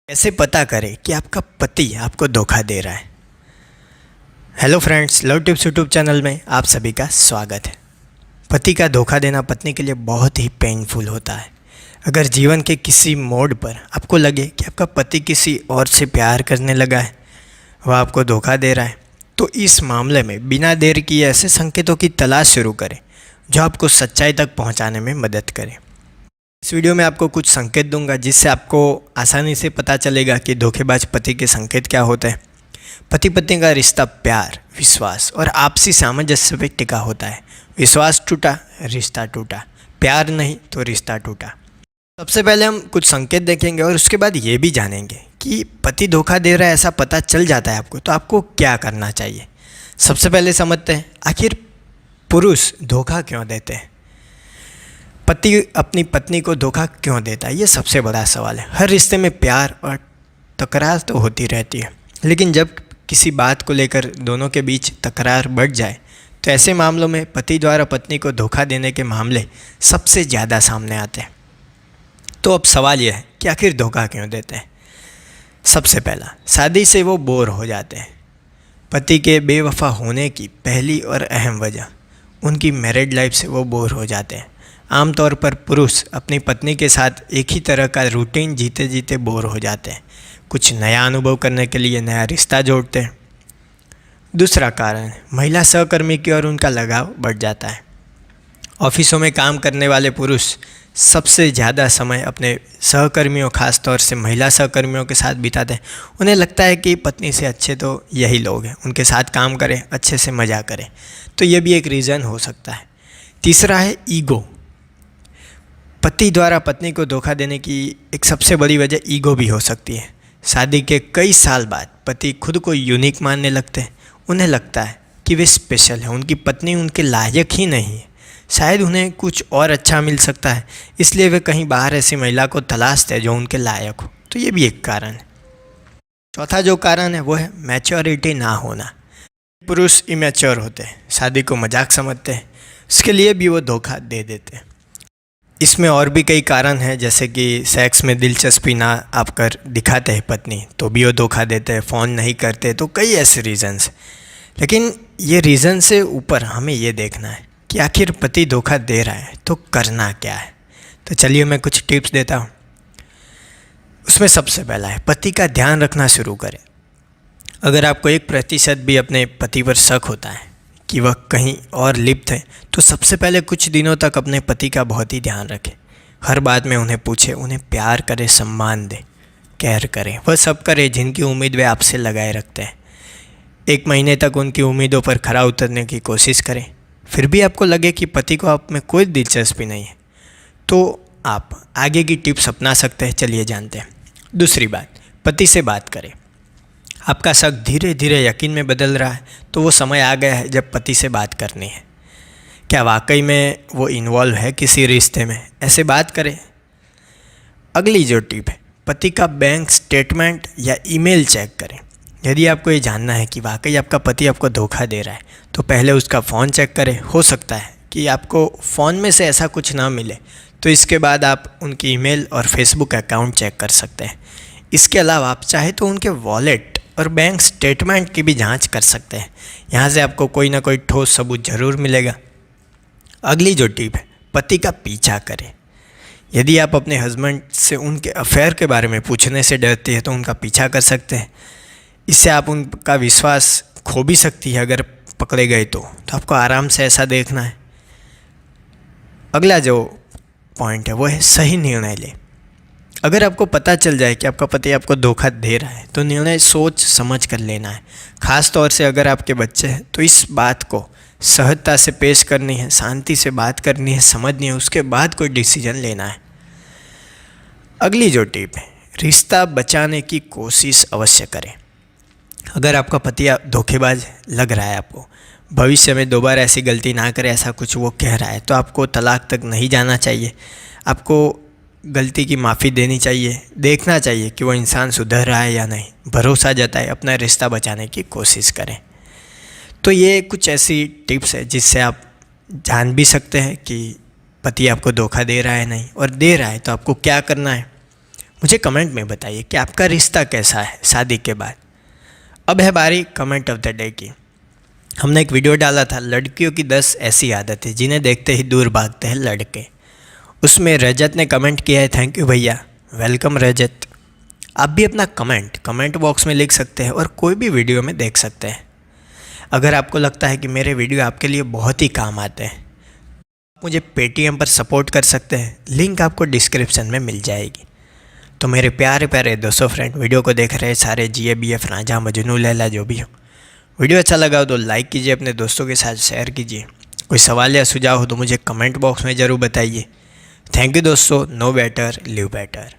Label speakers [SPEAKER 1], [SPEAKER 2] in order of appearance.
[SPEAKER 1] कैसे पता करें कि आपका पति आपको धोखा दे रहा है। Hello friends, love tips YouTube channel में आप सभी का स्वागत है। पति का धोखा देना पत्नी के लिए बहुत ही पेनफुल होता है। अगर जीवन के किसी मोड़ पर आपको लगे कि आपका पति किसी और से प्यार करने लगा है, वह आपको धोखा दे रहा है, तो इस मामले में बिना देर किए ऐसे संकेतों की तलाश शुरू करें जो आपको सच्चाई तक पहुंचाने में मदद करें। इस वीडियो में आपको कुछ संकेत दूंगा जिससे आपको आसानी से पता चलेगा कि धोखेबाज पति के संकेत क्या होते हैं। पति पत्नी का रिश्ता प्यार, विश्वास और आपसी सामंजस्य पर टिका होता है। विश्वास टूटा, रिश्ता टूटा। प्यार नहीं तो रिश्ता टूटा। सबसे पहले हम कुछ संकेत देखेंगे और उसके बाद ये भी जानेंगे कि पति धोखा दे रहा है ऐसा पता चल जाता है आपको तो आपको क्या करना चाहिए। सबसे पहले समझते हैं आखिर पुरुष धोखा क्यों देते हैं। पति अपनी पत्नी को धोखा क्यों देता है, ये सबसे बड़ा सवाल है। हर रिश्ते में प्यार और तकरार तो होती रहती है, लेकिन जब किसी बात को लेकर दोनों के बीच तकरार बढ़ जाए तो ऐसे मामलों में पति द्वारा पत्नी को धोखा देने के मामले सबसे ज़्यादा सामने आते हैं। तो अब सवाल यह है कि आखिर धोखा क्यों देते हैं। सबसे पहला, शादी से वो बोर हो जाते हैं। पति के बेवफा होने की पहली और अहम वजह, उनकी मैरिड लाइफ से वो बोर हो जाते हैं। आमतौर पर पुरुष अपनी पत्नी के साथ एक ही तरह का रूटीन जीते जीते बोर हो जाते हैं। कुछ नया अनुभव करने के लिए नया रिश्ता जोड़ते हैं। दूसरा कारण, महिला सहकर्मी की ओर उनका लगाव बढ़ जाता है। ऑफिसों में काम करने वाले पुरुष सबसे ज़्यादा समय अपने सहकर्मियों, खास तौर से महिला सहकर्मियों के साथ बिताते हैं। उन्हें लगता है कि पत्नी से अच्छे तो यही लोग हैं, उनके साथ काम करें, अच्छे से मज़ा करें। तो ये भी एक रीज़न हो सकता है। तीसरा है ईगो। पति द्वारा पत्नी को धोखा देने की एक सबसे बड़ी वजह ईगो भी हो सकती है। शादी के कई साल बाद पति खुद को यूनिक मानने लगते हैं। उन्हें लगता है कि वे स्पेशल हैं, उनकी पत्नी उनके लायक ही नहीं है। शायद उन्हें कुछ और अच्छा मिल सकता है, इसलिए वे कहीं बाहर ऐसी महिला को तलाशते हैं जो उनके लायक हो। तो ये भी एक कारण है। चौथा जो कारण है वो है मैच्योरिटी ना होना। पुरुष इमैच्योर होते हैं, शादी को मजाक समझते हैं, उसके लिए भी वो धोखा दे देते हैं। इसमें और भी कई कारण हैं, जैसे कि सेक्स में दिलचस्पी ना आप कर दिखाते हैं पत्नी तो भी वो धोखा देते हैं, फ़ोन नहीं करते, तो कई ऐसे रीज़न्स। लेकिन ये रीज़न से ऊपर हमें ये देखना है कि आखिर पति धोखा दे रहा है तो करना क्या है। तो चलिए मैं कुछ टिप्स देता हूँ। उसमें सबसे पहला है पति का ध्यान रखना शुरू करें। अगर आपको 1% भी अपने पति पर शक होता है कि वह कहीं और लिप्त है तो सबसे पहले कुछ दिनों तक अपने पति का बहुत ही ध्यान रखें। हर बात में उन्हें पूछे, उन्हें प्यार करें, सम्मान दें, केयर करें। वह सब करें जिनकी उम्मीद वे आपसे लगाए रखते हैं। 1 महीने तक उनकी उम्मीदों पर खरा उतरने की कोशिश करें। फिर भी आपको लगे कि पति को आप में कोई दिलचस्पी नहीं है तो आप आगे की टिप्स अपना सकते हैं। चलिए जानते हैं। दूसरी बात, पति से बात करें। आपका शक धीरे धीरे यकीन में बदल रहा है तो वो समय आ गया है जब पति से बात करनी है। क्या वाकई में वो इन्वॉल्व है किसी रिश्ते में, ऐसे बात करें। अगली जो टिप है, पति का बैंक स्टेटमेंट या ईमेल चेक करें। यदि आपको ये जानना है कि वाकई आपका पति आपको धोखा दे रहा है तो पहले उसका फ़ोन चेक करें। हो सकता है कि आपको फ़ोन में से ऐसा कुछ ना मिले तो इसके बाद आप उनकी ईमेल और फेसबुक अकाउंट चेक कर सकते हैं। इसके अलावा आप चाहे तो उनके वॉलेट और बैंक स्टेटमेंट की भी जांच कर सकते हैं। यहाँ से आपको कोई ना कोई ठोस सबूत ज़रूर मिलेगा। अगली जो टिप है, पति का पीछा करें। यदि आप अपने हस्बैंड से उनके अफेयर के बारे में पूछने से डरती है तो उनका पीछा कर सकते हैं। इससे आप उनका विश्वास खो भी सकती है अगर पकड़े गए तो आपको आराम से ऐसा देखना है। अगला जो पॉइंट है वो है सही निर्णय लें। अगर आपको पता चल जाए कि आपका पति आपको धोखा दे रहा है तो निर्णय सोच समझ कर लेना है। ख़ास तौर से अगर आपके बच्चे हैं तो इस बात को सहजता से पेश करनी है, शांति से बात करनी है, समझनी है, उसके बाद कोई डिसीजन लेना है। अगली जो टिप है, रिश्ता बचाने की कोशिश अवश्य करें। अगर आपका पति धोखेबाज लग रहा है, आपको भविष्य में दोबारा ऐसी गलती ना करे ऐसा कुछ वो कह रहा है तो आपको तलाक तक नहीं जाना चाहिए। आपको गलती की माफ़ी देनी चाहिए, देखना चाहिए कि वो इंसान सुधर रहा है या नहीं, भरोसा जताए, अपना रिश्ता बचाने की कोशिश करें। तो ये कुछ ऐसी टिप्स है जिससे आप जान भी सकते हैं कि पति आपको धोखा दे रहा है नहीं, और दे रहा है तो आपको क्या करना है। मुझे कमेंट में बताइए कि आपका रिश्ता कैसा है शादी के बाद। अब है बारी कमेंट ऑफ द डे की। हमने एक वीडियो डाला था लड़कियों की 10 ऐसी आदतें जिन्हें देखते ही दूर भागते हैं लड़के। उसमें रजत ने कमेंट किया है, थैंक यू भैया, वेलकम रजत। आप भी अपना कमेंट बॉक्स में लिख सकते हैं और कोई भी वीडियो में देख सकते हैं। अगर आपको लगता है कि मेरे वीडियो आपके लिए बहुत ही काम आते हैं, मुझे पेटीएम पर सपोर्ट कर सकते हैं, लिंक आपको डिस्क्रिप्शन में मिल जाएगी। तो मेरे प्यारे प्यारे दोस्तों फ्रेंड, वीडियो को देख रहे सारे GABF रांझा मजनू लैला जो भी हो, वीडियो अच्छा लगा हो तो लाइक कीजिए, अपने दोस्तों के साथ शेयर कीजिए। कोई सवाल या सुझाव हो तो मुझे कमेंट बॉक्स में ज़रूर बताइए। थैंक यू दोस्तों। No better live better.